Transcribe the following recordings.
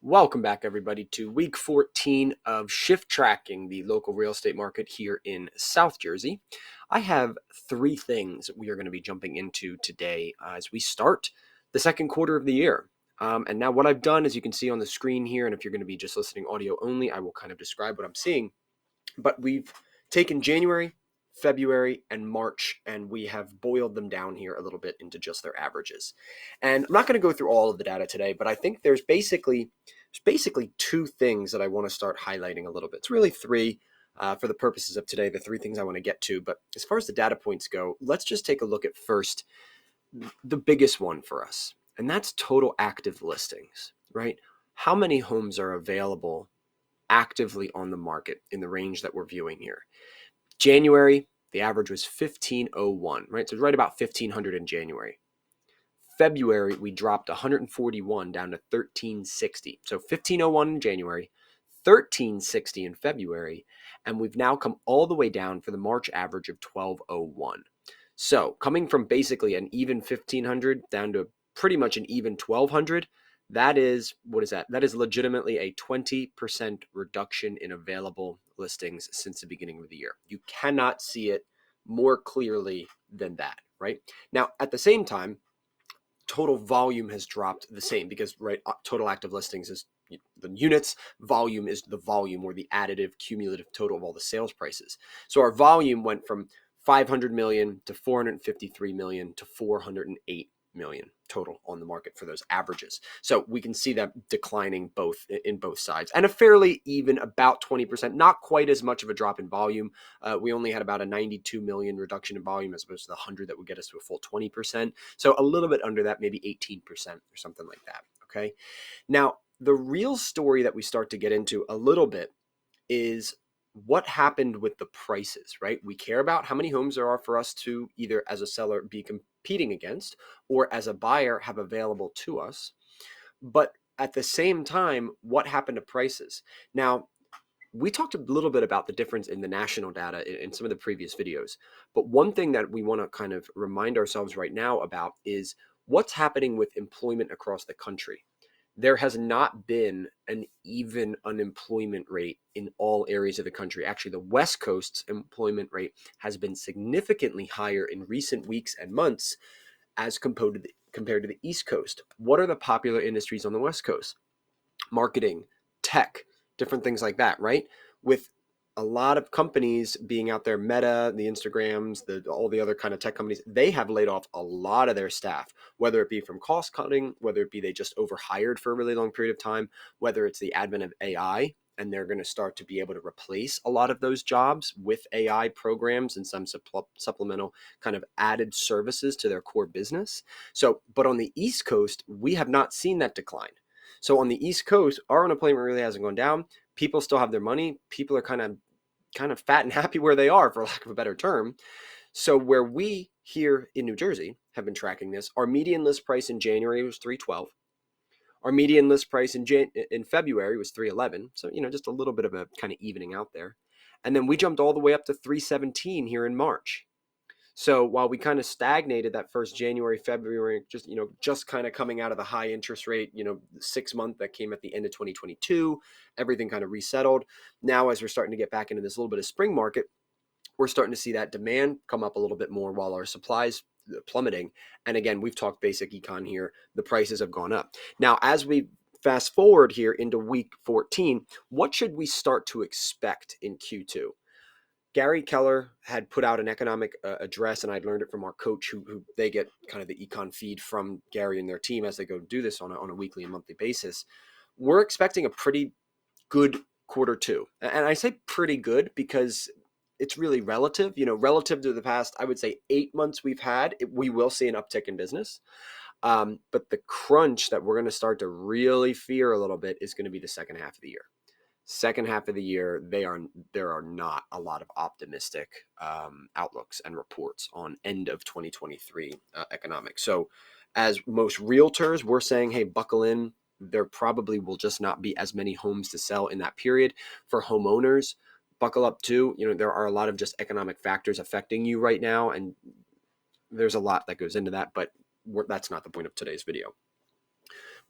Welcome back, everybody, to week 14 of Shift Tracking, the local real estate market here in South Jersey. I have three things we are going to be jumping into today as we start the second quarter of the year. And now what I've done, as you can see on the screen here, and if you're going to be just listening audio only, I will kind of describe what I'm seeing. But we've taken January, February, and March, and we have boiled them down here a little bit into just their averages. And I'm not going to go through all of the data today, but I think there's basically two things that I want to start highlighting a little bit. It's really three for the purposes of today, the three things I want to get to. But as far as the data points go, let's just take a look at first the biggest one for us, and that's total active listings, right? How many homes are available actively on the market in the range that we're viewing here? January, the average was 1501, right? So it's right about 1500 in January. February, we dropped 141 down to 1360. So 1501 in January, 1360 in February, and we've now come all the way down for the March average of 1201. So coming from basically an even 1500 down to pretty much an even 1200, that is, what is that? That is legitimately a 20% reduction in available listings since the beginning of the year. You cannot see it more clearly than that, right? Now, at the same time, total volume has dropped the same because, right, total active listings is the units, volume is the volume or the additive cumulative total of all the sales prices. So our volume went from 500 million to 453 million to 408 million total on the market for those averages. So we can see that declining in both sides, and a fairly even about 20%, not quite as much of a drop in volume. We only had about a 92 million reduction in volume as opposed to the 100 that would get us to a full 20%. So a little bit under that, maybe 18% or something like that. Okay. Now, the real story that we start to get into a little bit is what happened with the prices, right? We care about how many homes there are for us to either as a seller be competing against or as a buyer have available to us. But at the same time, what happened to prices? Now, we talked a little bit about the difference in the national data in some of the previous videos. But one thing that we want to kind of remind ourselves right now about is what's happening with employment across the country. There has not been an even unemployment rate in all areas of the country. Actually, the West Coast's employment rate has been significantly higher in recent weeks and months as compared to the East Coast. What are the popular industries on the West Coast? Marketing, tech, different things like that, right? With a lot of companies being out there, Meta, the Instagrams, all the other kind of tech companies, they have laid off a lot of their staff, whether it be from cost cutting, whether it be they just overhired for a really long period of time, whether it's the advent of AI, and they're going to start to be able to replace a lot of those jobs with AI programs and some supplemental kind of added services to their core business. So, but on the East Coast, we have not seen that decline. So on the East Coast, our unemployment really hasn't gone down. People still have their money. People are kind of fat and happy where they are, for lack of a better term. So where we here in New Jersey have been tracking this, our median list price in January was 312. Our median list price in February was 311. So, just a little bit of a kind of evening out there. And then we jumped all the way up to 317 here in March. So while we kind of stagnated that first January, February, just kind of coming out of the high interest rate, 6 month that came at the end of 2022, everything kind of resettled. Now, as we're starting to get back into this little bit of spring market, we're starting to see that demand come up a little bit more while our supplies plummeting. And again, we've talked basic econ here. The prices have gone up. Now, as we fast forward here into week 14, what should we start to expect in Q2? Gary Keller had put out an economic address, and I'd learned it from our coach, who they get kind of the econ feed from Gary and their team as they go do this on a weekly and monthly basis. We're expecting a pretty good quarter two. And I say pretty good because it's really relative. Relative to the past, I would say 8 months we've had, we will see an uptick in business. But the crunch that we're going to start to really fear a little bit is going to be the second half of the year. Second half of the year, there are not a lot of optimistic outlooks and reports on end of 2023 economics. So as most realtors, we're saying, hey, buckle in. There probably will just not be as many homes to sell in that period. For homeowners, buckle up too. There are a lot of just economic factors affecting you right now, and there's a lot that goes into that, but that's not the point of today's video.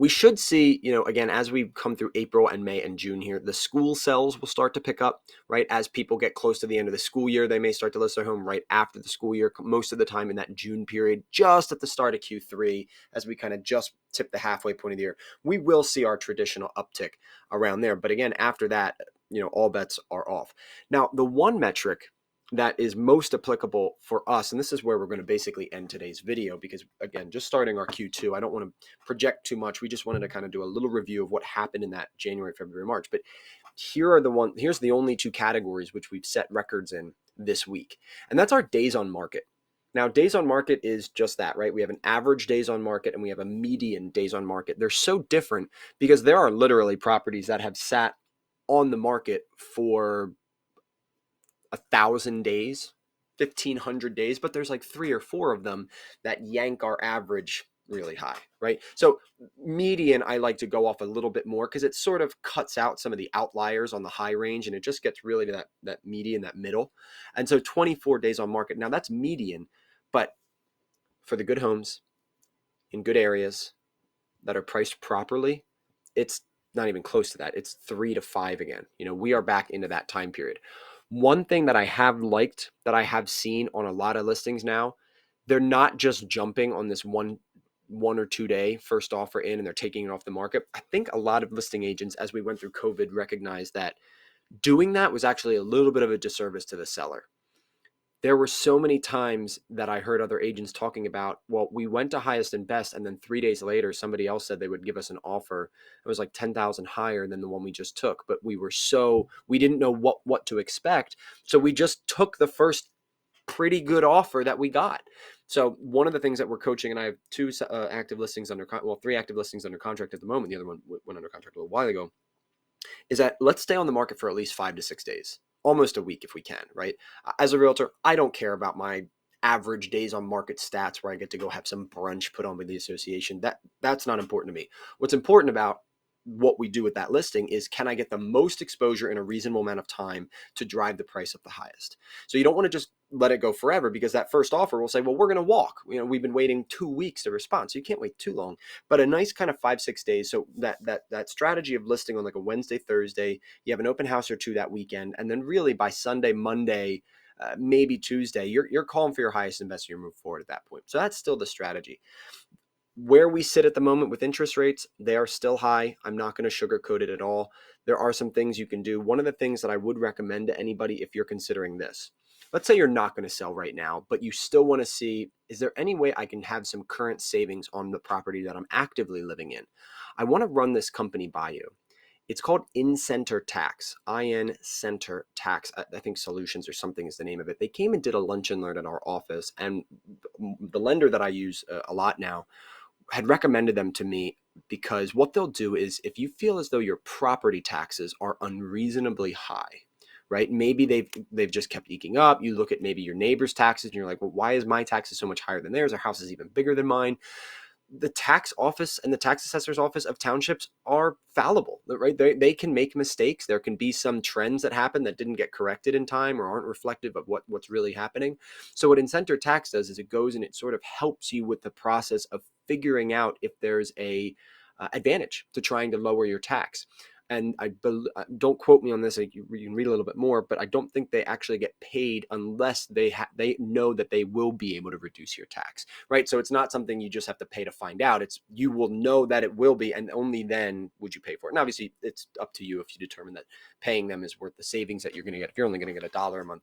We should see, again, as we come through April and May and June here, the school sales will start to pick up, right? As people get close to the end of the school year, they may start to list their home right after the school year, most of the time in that June period, just at the start of Q3, as we kind of just tip the halfway point of the year. We will see our traditional uptick around there. But again, after that, all bets are off. Now, the one metric that is most applicable for us, and this is where we're going to basically end today's video, because again, just starting our Q2, I don't want to project too much. We just wanted to kind of do a little review of what happened in that January, February, March. But here's the only two categories which we've set records in this week, and that's our days on market. Now, days on market is just that, right? We have an average days on market and we have a median days on market. They're so different because there are literally properties that have sat on the market for 1,000 days, 1,500 days, but there's like 3 or 4 of them that yank our average really high, right? So median, I like to go off a little bit more because it sort of cuts out some of the outliers on the high range, and it just gets really to that median, that middle. And so 24 days on market. Now that's median, but for the good homes in good areas that are priced properly, it's not even close to that. It's 3 to 5 again. We are back into that time period. One thing that I have liked, that I have seen on a lot of listings now, they're not just jumping on this one or 2 day first offer in and they're taking it off the market. I think a lot of listing agents, as we went through COVID, recognized that doing that was actually a little bit of a disservice to the seller. There were so many times that I heard other agents talking about, well, we went to highest and best, and then 3 days later, somebody else said they would give us an offer. It was like 10,000 higher than the one we just took, but we didn't know what to expect. So we just took the first pretty good offer that we got. So one of the things that we're coaching, and I have 2 active listings 3 active listings under contract at the moment. The other one went under contract a little while ago, is that let's stay on the market for at least 5 to 6 days. Almost a week if we can, right? As a realtor, I don't care about my average days on market stats where I get to go have some brunch put on with the association. That's not important to me. What's important about what we do with that listing is, can I get the most exposure in a reasonable amount of time to drive the price up the highest? So you don't want to just let it go forever, because that first offer will say, well, we're going to walk. We've been waiting 2 weeks to respond. So you can't wait too long, but a nice kind of 5-6 days. So that strategy of listing on like a Wednesday, Thursday, you have an open house or 2 that weekend. And then really by Sunday, Monday, maybe Tuesday, you're calling for your highest and best, and you move forward at that point. So that's still the strategy. Where we sit at the moment with interest rates, they are still high. I'm not going to sugarcoat it at all. There are some things you can do. One of the things that I would recommend to anybody, if you're considering this, let's say you're not going to sell right now, but you still want to see, is there any way I can have some current savings on the property that I'm actively living in? I want to run this company by you. It's called In-Center Tax, In-Center Tax. I think Solutions or something is the name of it. They came and did a lunch and learn at our office, and the lender that I use a lot now had recommended them to me, because what they'll do is, if you feel as though your property taxes are unreasonably high, right? Maybe they've just kept eking up. You look at maybe your neighbor's taxes and you're like, well, why is my taxes so much higher than theirs? Our house is even bigger than mine. The tax office and the tax assessor's office of townships are fallible, right? They can make mistakes. There can be some trends that happen that didn't get corrected in time or aren't reflective of what's really happening. So what In-Center Tax does is it goes and it sort of helps you with the process of figuring out if there's a advantage to trying to lower your tax. And don't quote me on this. You can read a little bit more, but I don't think they actually get paid unless they know that they will be able to reduce your tax, right? So it's not something you just have to pay to find out. It's, you will know that it will be, and only then would you pay for it. And obviously, it's up to you if you determine that paying them is worth the savings that you're going to get. If you're only going to get $1 a month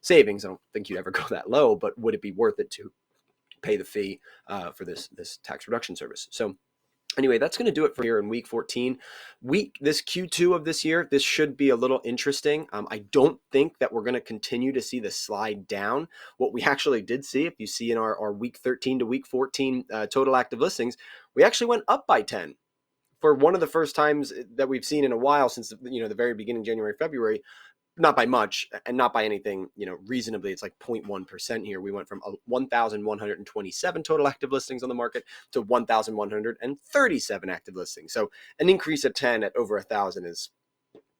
savings, I don't think you'd ever go that low. But would it be worth it to pay the fee for this tax reduction service? So anyway, that's going to do it for here in week 14. This Q2 of this year, this should be a little interesting. I don't think that we're going to continue to see the slide down. What we actually did see, if you see in our week 13 to week 14 total active listings, we actually went up by 10 for one of the first times that we've seen in a while, since the very beginning, January, February. Not by much and not by anything, reasonably. It's like 0.1% here. We went from 1,127 total active listings on the market to 1,137 active listings. So an increase of 10 at over 1,000 is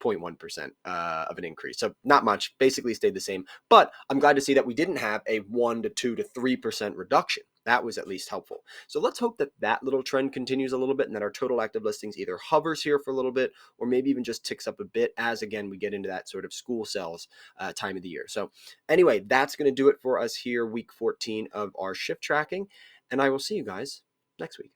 0.1% of an increase. So not much, basically stayed the same. But I'm glad to see that we didn't have a 1 to 2 to 3% reduction. that was at least helpful. So let's hope that that little trend continues a little bit and that our total active listings either hovers here for a little bit or maybe even just ticks up a bit as, again, we get into that sort of school sales time of the year. So anyway, that's going to do it for us here, week 14 of our shift tracking. And I will see you guys next week.